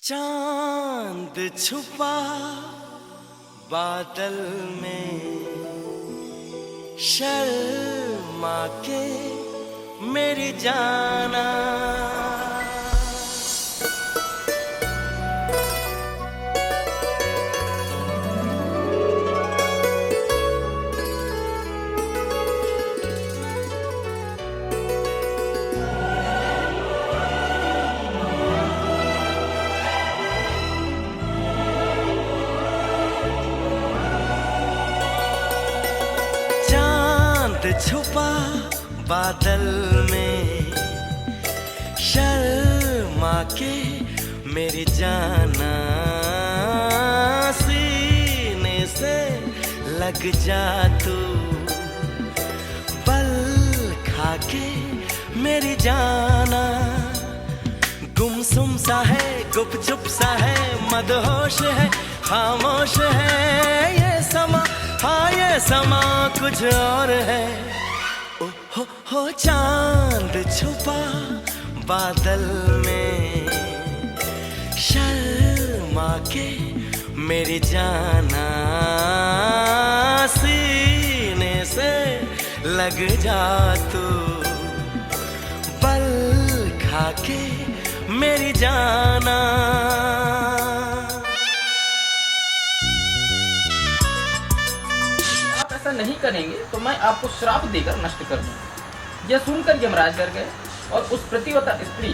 चांद छुपा बादल में, शर्मा के मेरी जाना। छुपा बादल में, शर्मा के मेरी जाना, सीने से लग जा तू, पल खा के मेरी जाना। गुमसुम सा है, गुपचुप सा है, मदहोश है, खामोश है ये समा, हाँ ये समा कुछ और है। ओ हो चांद छुपा बादल में, शर्मा के मेरी जाना, सीने से लग जा तू, पल खा के मेरी जाना। ऐसा नहीं करेंगे तो मैं आपको श्राप देकर नष्ट कर दूंगा। यह सुनकर यमराज डर गए और उस प्रतिवता स्त्री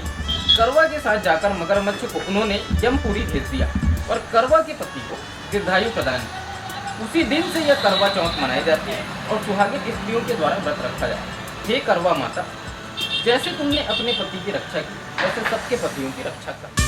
करवा के साथ जाकर मगरमच्छ को उन्होंने यमपुरी भेज दिया और करवा के पति को दीर्घायु प्रदान किया। उसी दिन से यह करवा चौथ मनाई जाती है और सुहागिन स्त्रियों के द्वारा व्रत रखा जाता है। हे करवा माता, जैसे तुमने अपने पति की रक्षा की, वैसे सबके पतियों की रक्षा कर।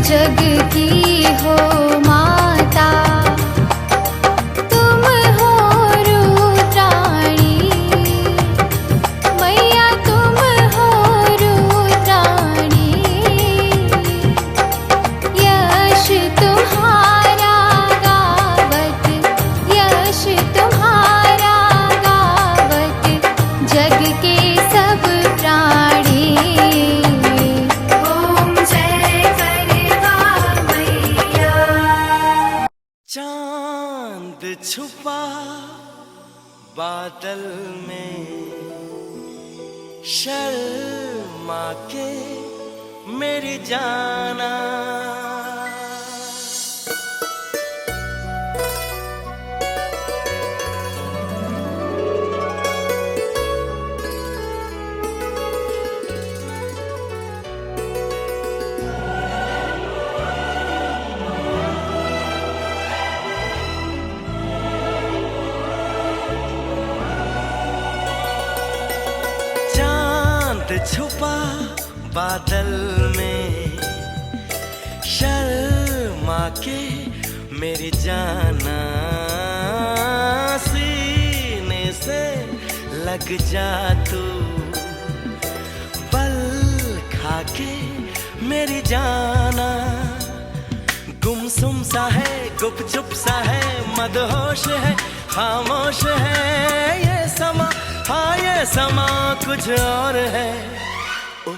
जग की हो माता, तुम हो रुद्राणी, मैया तुम हो रुद्राणी। यश तुम्हारा गावत, यश तुम्हारा गावत, जग के सब प्राणी। चांद छुपा बादल में, शर्मा के मेरी जाना। छुपा बादल में, शर्मा के मेरी जाना, सीने से लग जा तू, पल खा के मेरी जाना। गुमसुम सा है, गुपचुप सा है, मदहोश है, खामोश है ये समा, हाँ ये समा कुछ और है। ओ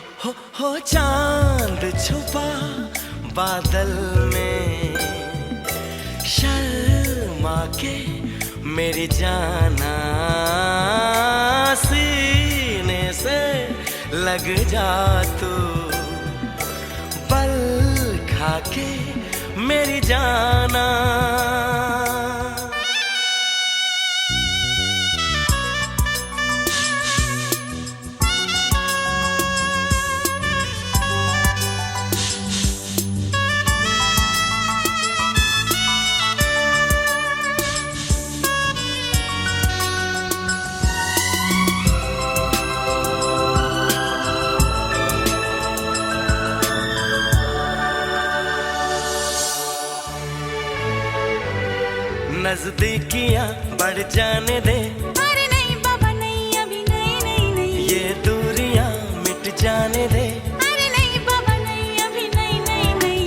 हो चांद छुपा बादल में, शर्मा के मेरी जाना, सीने से लग जा तू, पल खा के मेरी जाना। नजदीकियां बढ़ जाने दे, अरे नहीं बाबा नहीं, अभी नहीं नहीं नहीं। ये दूरियां मिट जाने दे, अरे नहीं बाबा नहीं, अभी नहीं नहीं नहीं।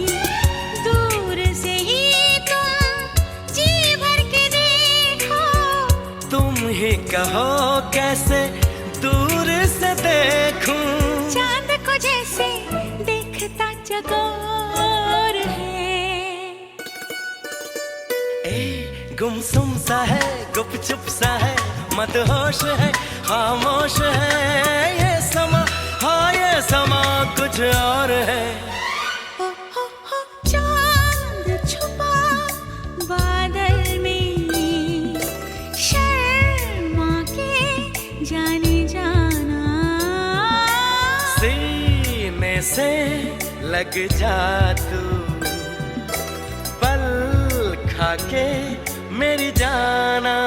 दूर से ही तुम जी भर के देखो, तुम ही कहो कैसे दूर से देखूं। चांद को जैसे देखता चकोर है। गुमसुम सा है, गुपचुप सा है, मदहोश है, खामोश है ये समा, हाँ ये समा कुछ और है। हो चांद छुपा बादल में, शर्मा के जाने जाना। सीने से लग जा तू, पल खा के मेरी जाना।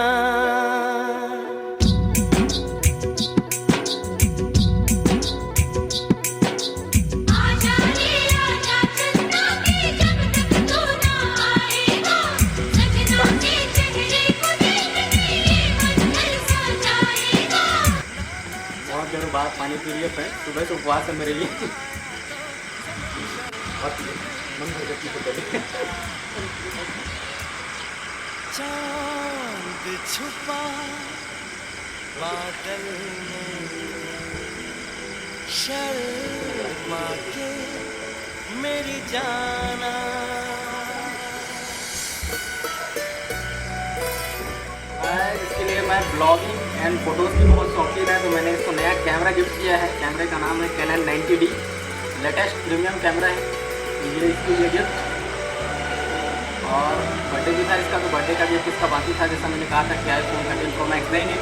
आजा रे आजा चंदा के, जब तक तू ना आएगा, सजना के चेहरे को देखने ये मन तरसा जाएगा। बहुत देर बाद पानी पी लिया फ्रेंड, सुबह से उपवास है मेरे लिए। मन भर के पीते पहले। चांद छुपा बादल में, शर्मा के मेरी जाना। इसके लिए मैं ब्लॉगिंग एंड फोटोज़ की बहुत शौकीन है, तो मैंने इसको नया कैमरा गिफ्ट किया है। कैमरे का नाम है Canon 90D, latest premium camera है। ये इसके लिए गिफ्ट, और बर्थडे भी था इसका, तो बर्थडे का गिफ्ट इसका बाकी था। जैसा मैंने कहा था कि iPhone 13 Pro Max देंगे,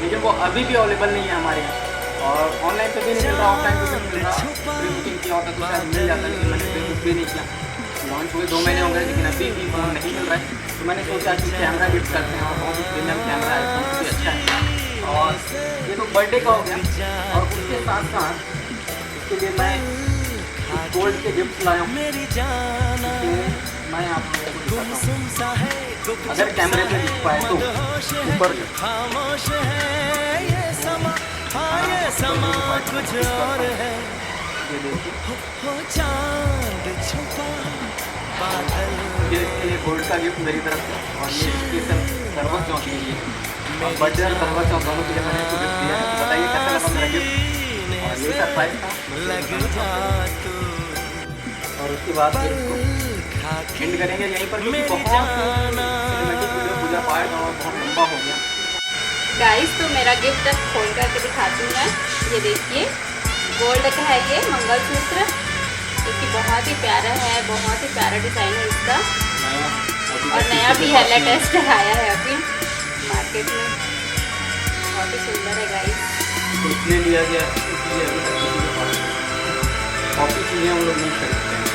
लेकिन वो अभी भी अवेलेबल नहीं है हमारे यहाँ, और ऑनलाइन पे भी नहीं मिल रहा, ऑफलाइन पे भी नहीं मिल रहा। प्री बुकिंग किया होता तो शायद मिल जाता, लेकिन मैंने प्री बुक भी नहीं किया। लॉन्च हुए 2 महीने हो गए, लेकिन अभी भी फ़ोन नहीं मिल रहा है। तो मैंने सोचा कि कैमरा गिफ्ट करते हैं, और बहुत ही प्रीमियम कैमरा है, फ़ोन भी अच्छा है। और ये तो बर्थडे का हो गया, और उसके साथ साथ इसके लिए मैं गोल्ड के गिफ्ट लाया हूँ। मेरी जाना मैं आप लोगों को दिखाता हूँ। गुमसुम सा है, अगर कैमरे में दिख पाए तो ऊपर खामोश है ये समा, हाँ ये समा कुछ और है। ये देखिए, हो चांद छुपा बादल, ये इसके लिए गोल्ड का गिफ्ट मेरी तरफ से, और ये स्पेशल करवा चौथ के लिए, और बर्थडे और करवा चौथ दोनों के लिए मैंने इसको गिफ्ट दिया है। बताइए कैसा लगा मेरा गिफ्ट, और ये सरप्राइज था। लग जा तू, और उसके बाद फिर इसको एंड करेंगे यहीं पर, क्योंकि बहुत सिनेमैटिक वीडियो पूजा पाठ और बहुत लंबा हो गया। गाइस, तो मेरा गिफ्ट खोल करके दिखाती हूँ मैं। ये देखिए, गोल्ड का है ये मंगलसूत्र, जो कि बहुत ही प्यारा है, बहुत ही प्यारा डिज़ाइन है इसका, और नया भी है, लेटेस्ट आया है अभी मार्केट में, बहुत ही सुंदर है गाइस। तो इसलिए लिया गया, इसलिए अभी तक किसी के पास कॉपी चीज़ें हम लोग नहीं खरीदते हैं।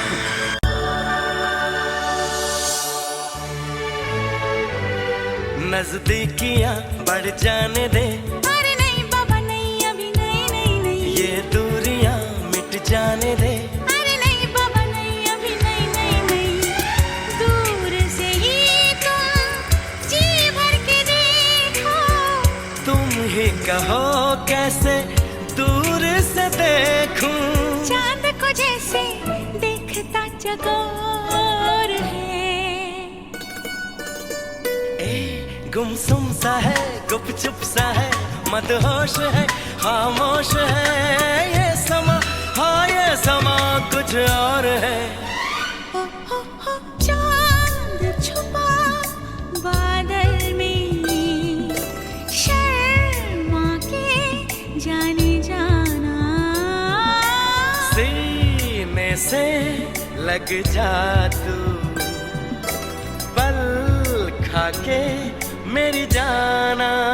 नजदीकियां बढ़ जाने दे, अरे नहीं बाबा नहीं, अभी नहीं नहीं नहीं। ये दूरियां मिट जाने दे, अरे नहीं बाबा नहीं, अभी नहीं नहीं नहीं। दूर से ही तुम जी भर के देखो, तुम ही कहो कैसे दूर से देखूं। चांद को जैसे देखता चकोर है। गुमसुम सा है, गुपचुप सा है, मदहोश है, खामोश है ये समा, हाँ ये समा कुछ और है। हो चांद छुपा बादल में, शर्मा के जाने जाना। सीने से लग जा तू, के मेरी जाना।